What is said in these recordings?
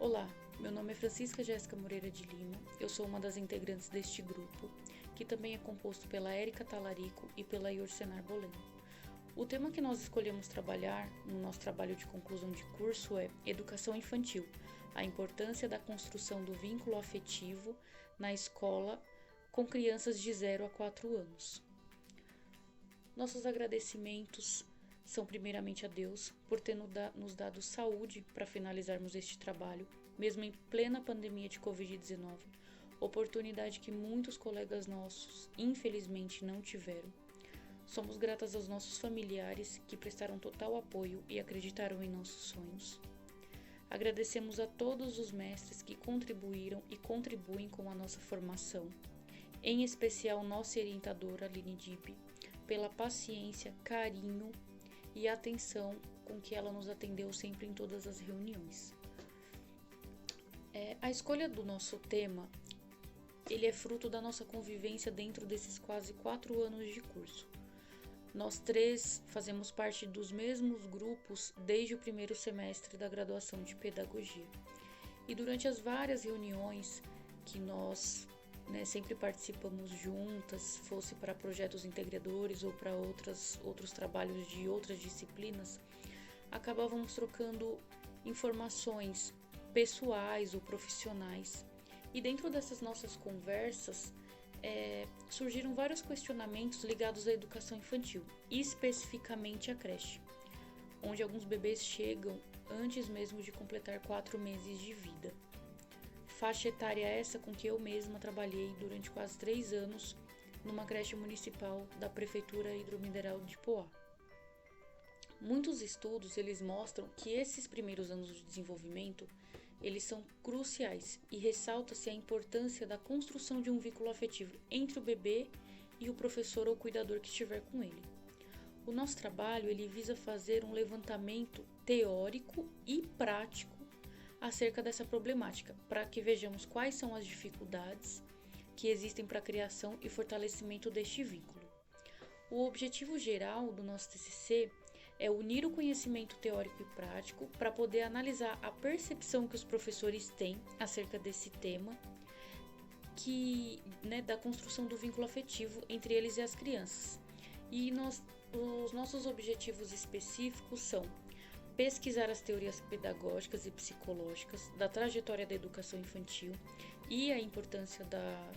Olá, meu nome é Francisca Jéssica Moreira de Lima, eu sou uma das integrantes deste grupo, que também é composto pela Érica Talarico e pela Yorcenar Boleno. O tema que nós escolhemos trabalhar no nosso trabalho de conclusão de curso é Educação Infantil, a importância da construção do vínculo afetivo na escola com crianças de 0 a 4 anos. Nossos agradecimentos são primeiramente a Deus por ter nos dado saúde para finalizarmos este trabalho, mesmo em plena pandemia de Covid-19, oportunidade que muitos colegas nossos, infelizmente, não tiveram. Somos gratas aos nossos familiares que prestaram total apoio e acreditaram em nossos sonhos. Agradecemos a todos os mestres que contribuíram e contribuem com a nossa formação, em especial nossa orientadora Aline Dib, pela paciência, carinho e atenção com que ela nos atendeu sempre em todas as reuniões. A escolha do nosso tema, ele é fruto da nossa convivência dentro desses quase 4 anos de curso. Nós três fazemos parte dos mesmos grupos desde o primeiro semestre da graduação de Pedagogia. E durante as várias reuniões que nós sempre participamos juntas, fosse para projetos integradores ou para outros trabalhos de outras disciplinas, acabávamos trocando informações pessoais ou profissionais. E dentro dessas nossas conversas, surgiram vários questionamentos ligados à educação infantil, especificamente à creche, onde alguns bebês chegam antes mesmo de completar 4 meses de vida. Faixa etária essa com que eu mesma trabalhei durante quase 3 anos numa creche municipal da Prefeitura Hidromineral de Poá. Muitos estudos eles mostram que esses primeiros anos de desenvolvimento eles são cruciais e ressalta-se a importância da construção de um vínculo afetivo entre o bebê e o professor ou cuidador que estiver com ele. O nosso trabalho ele visa fazer um levantamento teórico e prático acerca dessa problemática, para que vejamos quais são as dificuldades que existem para a criação e fortalecimento deste vínculo. O objetivo geral do nosso TCC é unir o conhecimento teórico e prático para poder analisar a percepção que os professores têm acerca desse tema, da construção do vínculo afetivo entre eles e as crianças. E os nossos objetivos específicos são pesquisar as teorias pedagógicas e psicológicas da trajetória da educação infantil e a importância da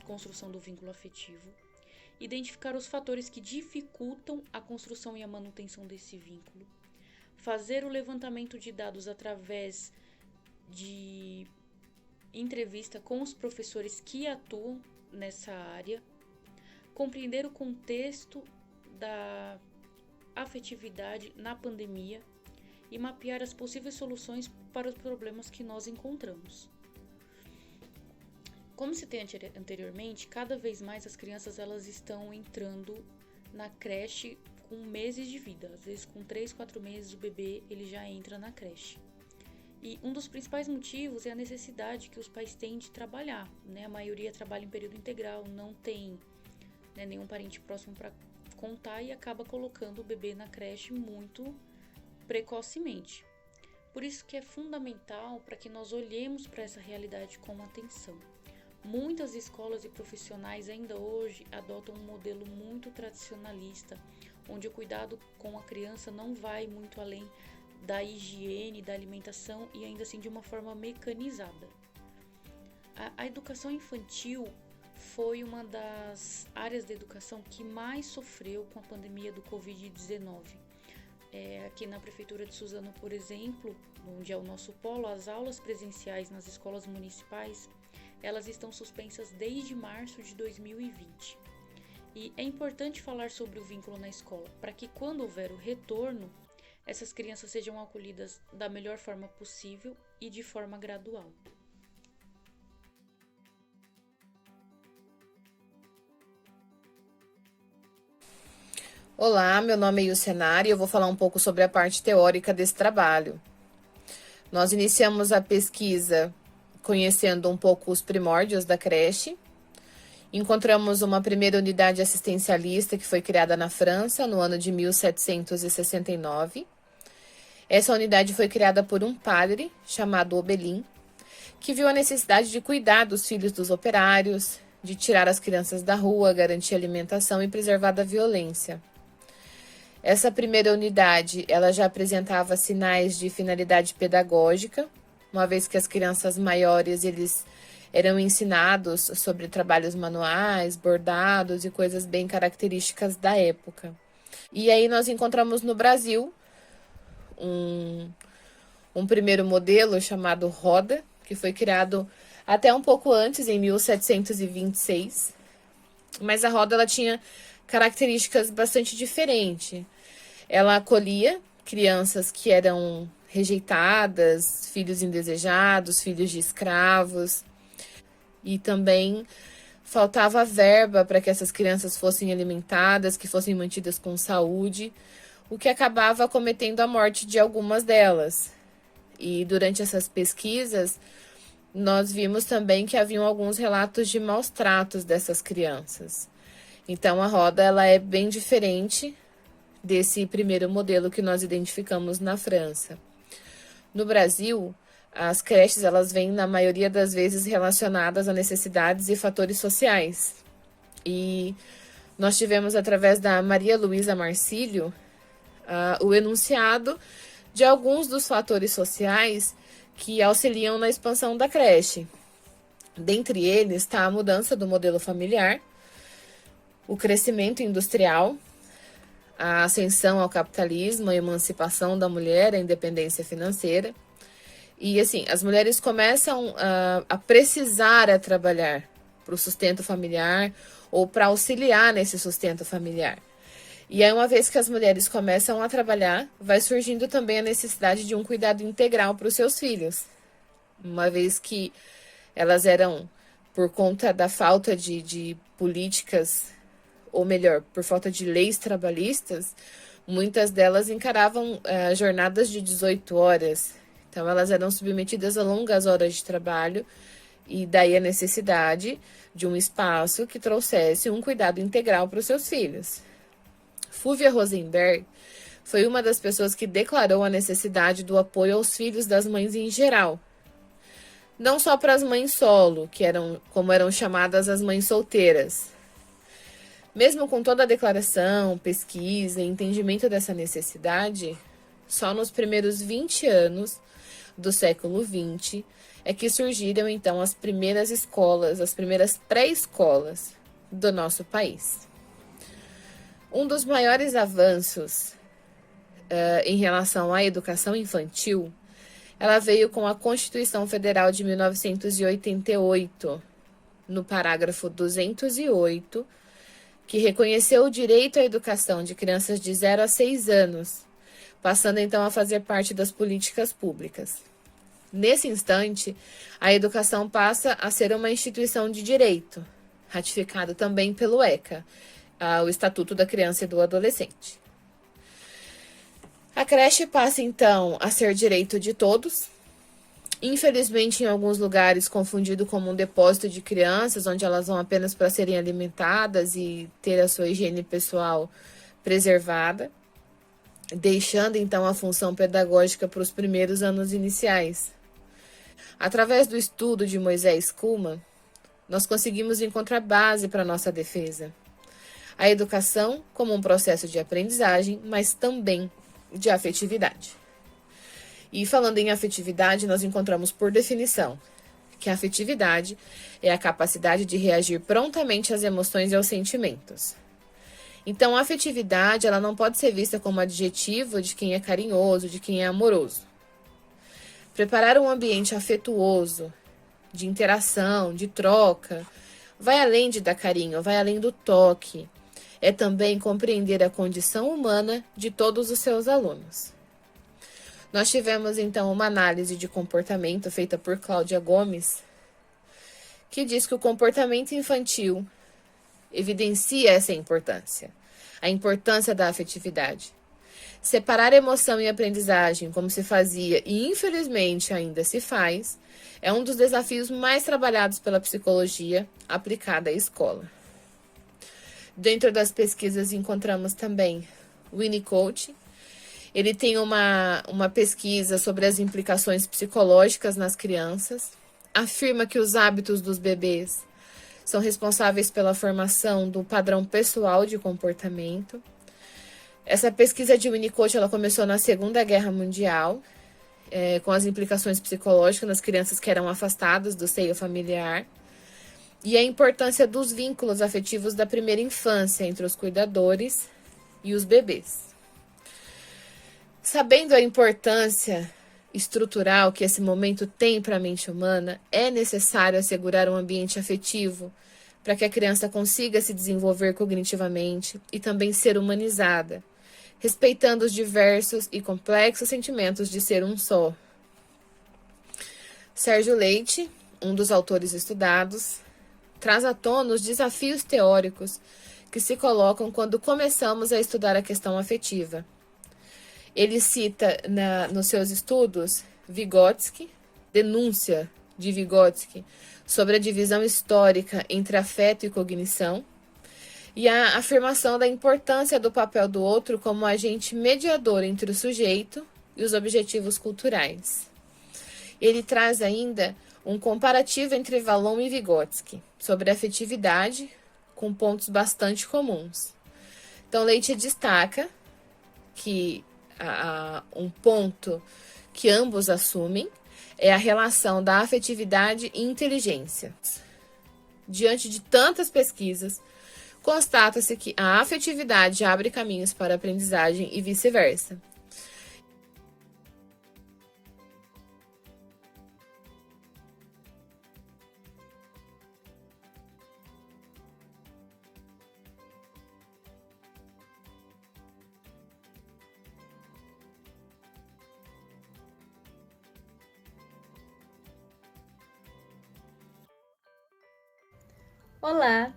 construção do vínculo afetivo, identificar os fatores que dificultam a construção e a manutenção desse vínculo, fazer o levantamento de dados através de entrevista com os professores que atuam nessa área, compreender o contexto da afetividade na pandemia e mapear as possíveis soluções para os problemas que nós encontramos. Como se tem anteriormente, cada vez mais as crianças elas estão entrando na creche com meses de vida. Às vezes com 3, 4 meses o bebê ele já entra na creche. E um dos principais motivos é a necessidade que os pais têm de trabalhar. A maioria trabalha em período integral, não tem nenhum parente próximo para contar e acaba colocando o bebê na creche muito precocemente. Por isso que é fundamental para que nós olhemos para essa realidade com atenção. Muitas escolas e profissionais ainda hoje adotam um modelo muito tradicionalista, onde o cuidado com a criança não vai muito além da higiene, da alimentação e ainda assim de uma forma mecanizada. A educação infantil foi uma das áreas da educação que mais sofreu com a pandemia do Covid-19. Aqui na Prefeitura de Suzano, por exemplo, onde é o nosso polo, as aulas presenciais nas escolas municipais, elas estão suspensas desde março de 2020. E é importante falar sobre o vínculo na escola, para que quando houver o retorno, essas crianças sejam acolhidas da melhor forma possível e de forma gradual. Olá, meu nome é Yorcenar e eu vou falar um pouco sobre a parte teórica desse trabalho. Nós iniciamos a pesquisa conhecendo um pouco os primórdios da creche. Encontramos uma primeira unidade assistencialista que foi criada na França no ano de 1769. Essa unidade foi criada por um padre chamado Obelim, que viu a necessidade de cuidar dos filhos dos operários, de tirar as crianças da rua, garantir alimentação e preservar da violência. Essa primeira unidade, ela já apresentava sinais de finalidade pedagógica, uma vez que as crianças maiores, eles eram ensinados sobre trabalhos manuais, bordados e coisas bem características da época. E aí nós encontramos no Brasil um primeiro modelo chamado Roda, que foi criado até um pouco antes, em 1726. Mas a Roda, ela tinha características bastante diferentes. Ela acolhia crianças que eram rejeitadas, filhos indesejados, filhos de escravos. E também faltava verba para que essas crianças fossem alimentadas, que fossem mantidas com saúde, o que acabava cometendo a morte de algumas delas. E durante essas pesquisas, nós vimos também que haviam alguns relatos de maus tratos dessas crianças. Então, a Roda, ela é bem diferente desse primeiro modelo que nós identificamos na França. No Brasil, as creches, elas vêm, na maioria das vezes, relacionadas a necessidades e fatores sociais. E nós tivemos, através da Maria Luísa Marcílio, o enunciado de alguns dos fatores sociais que auxiliam na expansão da creche. Dentre eles está a mudança do modelo familiar, o crescimento industrial, a ascensão ao capitalismo, a emancipação da mulher, a independência financeira. E assim, as mulheres começam a precisar trabalhar para o sustento familiar ou para auxiliar nesse sustento familiar. E aí, uma vez que as mulheres começam a trabalhar, vai surgindo também a necessidade de um cuidado integral para os seus filhos. Uma vez que elas eram, por conta da falta de políticas, ou melhor, por falta de leis trabalhistas, muitas delas encaravam jornadas de 18 horas. Então, elas eram submetidas a longas horas de trabalho, e daí a necessidade de um espaço que trouxesse um cuidado integral para os seus filhos. Fulvia Rosenberg foi uma das pessoas que declarou a necessidade do apoio aos filhos das mães em geral. Não só para as mães solo, que eram, como eram chamadas as mães solteiras. Mesmo com toda a declaração, pesquisa e entendimento dessa necessidade, só nos primeiros 20 anos do século XX é que surgiram então as primeiras escolas, as primeiras pré-escolas do nosso país. Um dos maiores avanços em relação à educação infantil, ela veio com a Constituição Federal de 1988, no parágrafo 208, que reconheceu o direito à educação de crianças de 0 a 6 anos, passando então a fazer parte das políticas públicas. Nesse instante, a educação passa a ser uma instituição de direito, ratificada também pelo ECA, o Estatuto da Criança e do Adolescente. A creche passa, então, a ser direito de todos. Infelizmente, em alguns lugares, confundido como um depósito de crianças, onde elas vão apenas para serem alimentadas e ter a sua higiene pessoal preservada, deixando, então, a função pedagógica para os primeiros anos iniciais. Através do estudo de Moisés Kuhlmann, nós conseguimos encontrar base para a nossa defesa. A educação como um processo de aprendizagem, mas também de afetividade. E falando em afetividade, nós encontramos por definição que a afetividade é a capacidade de reagir prontamente às emoções e aos sentimentos. Então, a afetividade, ela não pode ser vista como adjetivo de quem é carinhoso, de quem é amoroso. Preparar um ambiente afetuoso, de interação, de troca, vai além de dar carinho, vai além do toque. É também compreender a condição humana de todos os seus alunos. Nós tivemos, então, uma análise de comportamento feita por Cláudia Gomes, que diz que o comportamento infantil evidencia essa importância, a importância da afetividade. Separar emoção e aprendizagem, como se fazia e infelizmente ainda se faz, é um dos desafios mais trabalhados pela psicologia aplicada à escola. Dentro das pesquisas encontramos também Winnicott Ele tem uma pesquisa sobre as implicações psicológicas nas crianças, afirma que os hábitos dos bebês são responsáveis pela formação do padrão pessoal de comportamento. Essa pesquisa de Winnicott ela começou na Segunda Guerra Mundial, com as implicações psicológicas nas crianças que eram afastadas do seio familiar, e a importância dos vínculos afetivos da primeira infância entre os cuidadores e os bebês. Sabendo a importância estrutural que esse momento tem para a mente humana, é necessário assegurar um ambiente afetivo para que a criança consiga se desenvolver cognitivamente e também ser humanizada, respeitando os diversos e complexos sentimentos de ser um só. Sérgio Leite, um dos autores estudados, traz à tona os desafios teóricos que se colocam quando começamos a estudar a questão afetiva. Ele cita nos seus estudos Vygotsky, denúncia de Vygotsky sobre a divisão histórica entre afeto e cognição, e a afirmação da importância do papel do outro como agente mediador entre o sujeito e os objetivos culturais. Ele traz ainda um comparativo entre Vallon e Vygotsky sobre a afetividade, com pontos bastante comuns. Então, Leite destaca que um ponto que ambos assumem é a relação da afetividade e inteligência. Diante de tantas pesquisas, constata-se que a afetividade abre caminhos para a aprendizagem e vice-versa. Olá,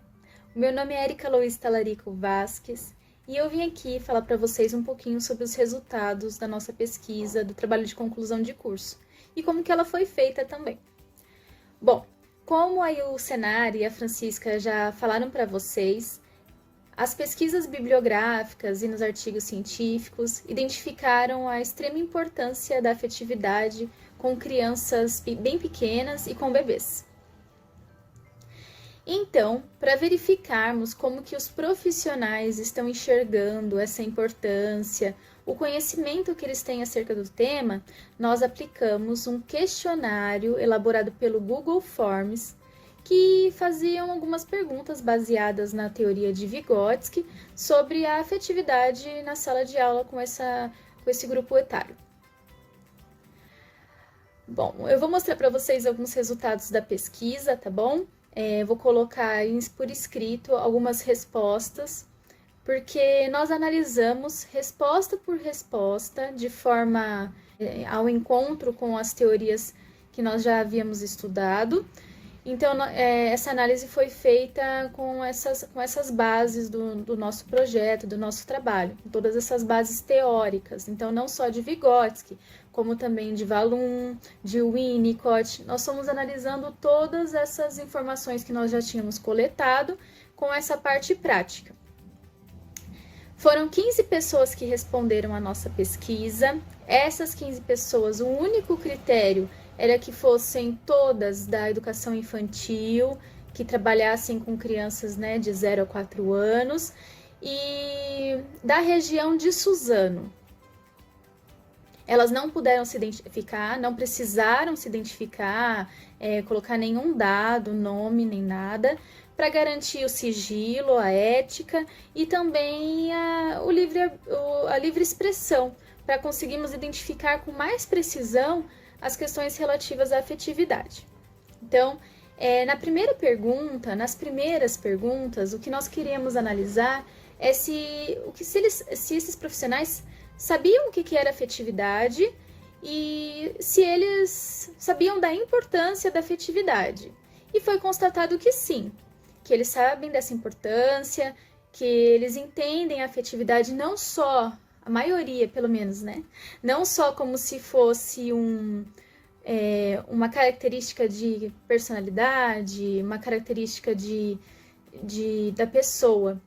o meu nome é Erika Lois Talarico Vasques e eu vim aqui falar para vocês um pouquinho sobre os resultados da nossa pesquisa do trabalho de conclusão de curso e como que ela foi feita também. Bom, como aí o Senar e a Francisca já falaram para vocês, as pesquisas bibliográficas e nos artigos científicos identificaram a extrema importância da afetividade com crianças bem pequenas e com bebês. Então, para verificarmos como que os profissionais estão enxergando essa importância, o conhecimento que eles têm acerca do tema, nós aplicamos um questionário elaborado pelo Google Forms, que faziam algumas perguntas baseadas na teoria de Vygotsky sobre a afetividade na sala de aula com esse grupo etário. Bom, eu vou mostrar para vocês alguns resultados da pesquisa, tá bom? Vou colocar por escrito algumas respostas, porque nós analisamos resposta por resposta, de forma ao encontro com as teorias que nós já havíamos estudado. Então, essa análise foi feita com essas bases do nosso projeto, do nosso trabalho, com todas essas bases teóricas. Então, não só de Vygotsky, como também de Vallon, de Winnicott. Nós fomos analisando todas essas informações que nós já tínhamos coletado com essa parte prática. Foram 15 pessoas que responderam à nossa pesquisa. Essas 15 pessoas, o único critério era que fossem todas da educação infantil, que trabalhassem com crianças, né, de 0 a 4 anos, e da região de Suzano. Elas não puderam se identificar, não precisaram se identificar, colocar nenhum dado, nome, nem nada, para garantir o sigilo, a ética e também a livre expressão, para conseguirmos identificar com mais precisão as questões relativas à afetividade. Então, nas primeiras perguntas, o que nós queríamos analisar é se esses profissionais sabiam o que era afetividade e se eles sabiam da importância da afetividade. E foi constatado que sim, que eles sabem dessa importância, que eles entendem a afetividade não só, a maioria pelo menos, né? Não só como se fosse uma característica de personalidade, uma característica da pessoa,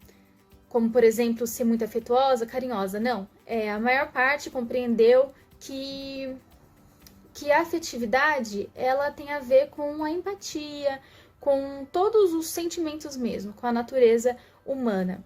como, por exemplo, ser muito afetuosa, carinhosa. Não, a maior parte compreendeu que a afetividade, ela tem a ver com a empatia, com todos os sentimentos mesmo, com a natureza humana.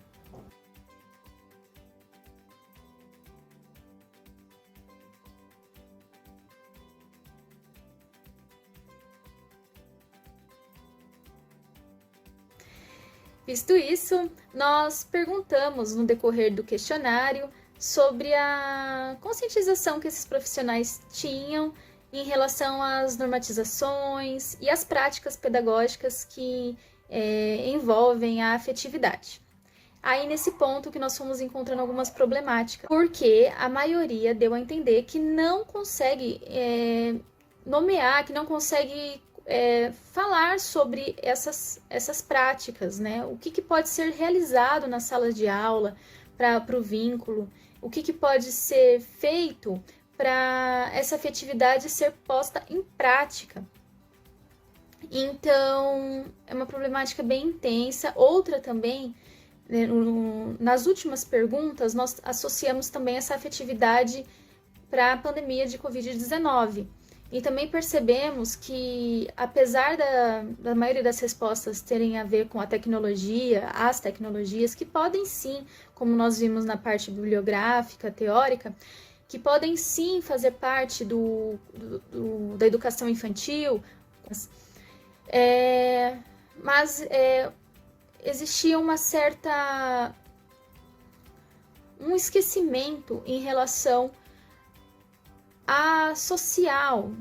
Visto isso, nós perguntamos no decorrer do questionário sobre a conscientização que esses profissionais tinham em relação às normatizações e às práticas pedagógicas que envolvem a afetividade. Aí, nesse ponto que nós fomos encontrando algumas problemáticas, porque a maioria deu a entender que não consegue nomear, que não consegue falar sobre essas práticas, né? O que pode ser realizado na sala de aula para o vínculo, o que pode ser feito para essa afetividade ser posta em prática. Então, é uma problemática bem intensa. Outra também, né, nas últimas perguntas, nós associamos também essa afetividade para a pandemia de Covid-19. E também percebemos que, apesar da maioria das respostas terem a ver com a tecnologia, as tecnologias, que podem sim, como nós vimos na parte bibliográfica, teórica, que podem sim fazer parte da educação infantil, mas existia um esquecimento em relação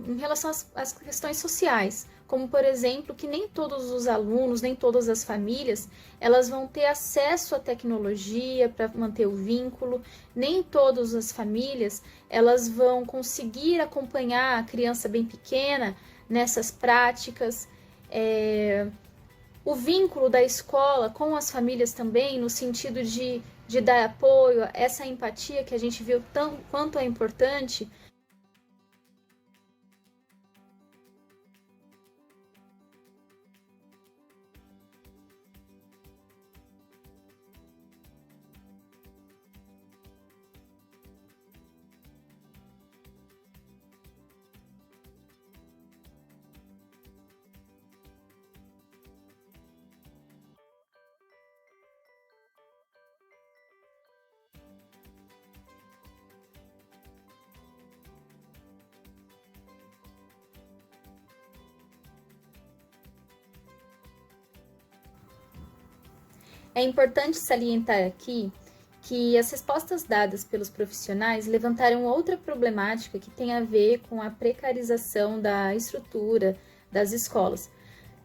em relação às questões sociais, como, por exemplo, que nem todos os alunos, nem todas as famílias, elas vão ter acesso à tecnologia para manter o vínculo, nem todas as famílias, elas vão conseguir acompanhar a criança bem pequena nessas práticas. O vínculo da escola com as famílias também, no sentido de dar apoio, essa empatia que a gente viu quanto é importante. É importante salientar aqui que as respostas dadas pelos profissionais levantaram outra problemática que tem a ver com a precarização da estrutura das escolas,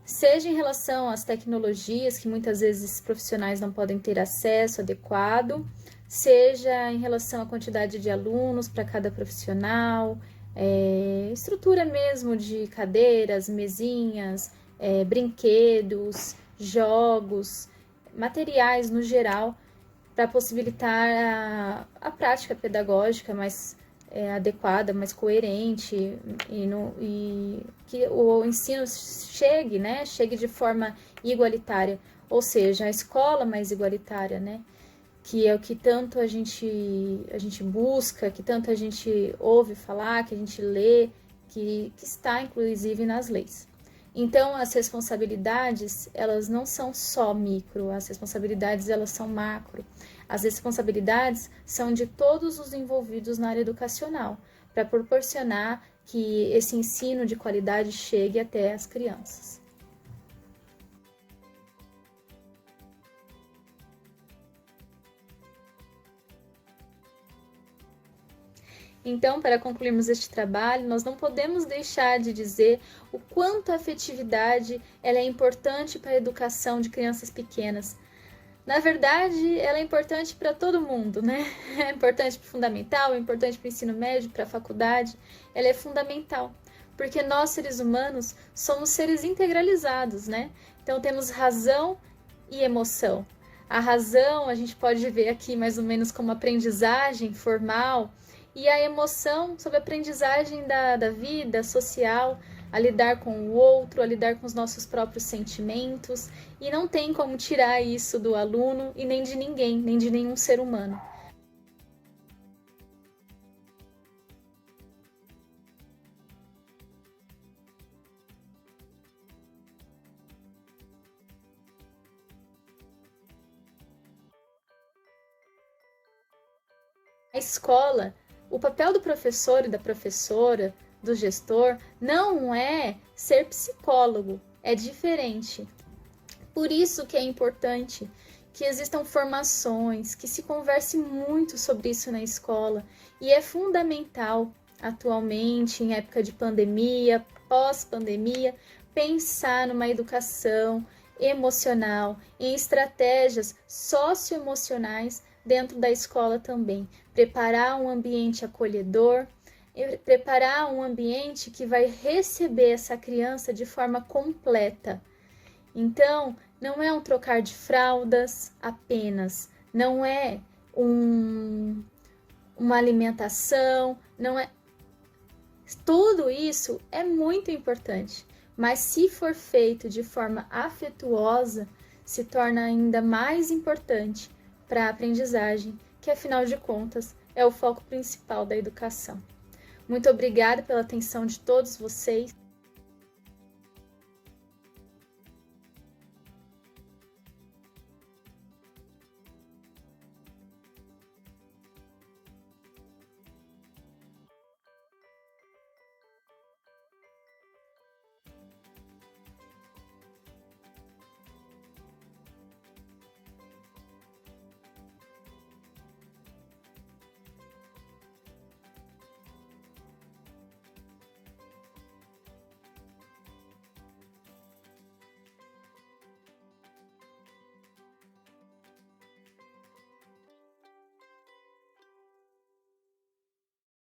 seja em relação às tecnologias, que muitas vezes esses profissionais não podem ter acesso adequado, seja em relação à quantidade de alunos para cada profissional, estrutura mesmo de cadeiras, mesinhas, brinquedos, jogos, materiais no geral, para possibilitar a prática pedagógica mais adequada, mais coerente e que o ensino chegue de forma igualitária, ou seja, a escola mais igualitária, né? Que é o que tanto a gente busca, que tanto a gente ouve falar, que a gente lê, que está inclusive nas leis. Então, as responsabilidades, elas não são só micro, as responsabilidades, elas são macro. As responsabilidades são de todos os envolvidos na área educacional, para proporcionar que esse ensino de qualidade chegue até as crianças. Então, para concluirmos este trabalho, nós não podemos deixar de dizer o quanto a afetividade ela é importante para a educação de crianças pequenas. Na verdade, ela é importante para todo mundo, né? É importante para o fundamental, é importante para o ensino médio, para a faculdade. Ela é fundamental, porque nós, seres humanos, somos seres integralizados, né? Então, temos razão e emoção. A razão, a gente pode ver aqui mais ou menos como aprendizagem formal, e a emoção sobre a aprendizagem da vida social, a lidar com o outro, a lidar com os nossos próprios sentimentos, e não tem como tirar isso do aluno e nem de ninguém, nem de nenhum ser humano. A escola, o papel do professor e da professora, do gestor, não é ser psicólogo, é diferente. Por isso que é importante que existam formações, que se converse muito sobre isso na escola, e é fundamental, atualmente, em época de pandemia, pós-pandemia, pensar numa educação emocional, em estratégias socioemocionais dentro da escola também. Preparar um ambiente acolhedor, preparar um ambiente que vai receber essa criança de forma completa. Então, não é um trocar de fraldas apenas, não é uma alimentação, não é. Tudo isso é muito importante, mas se for feito de forma afetuosa, se torna ainda mais importante para a aprendizagem, que afinal de contas é o foco principal da educação. Muito obrigada pela atenção de todos vocês.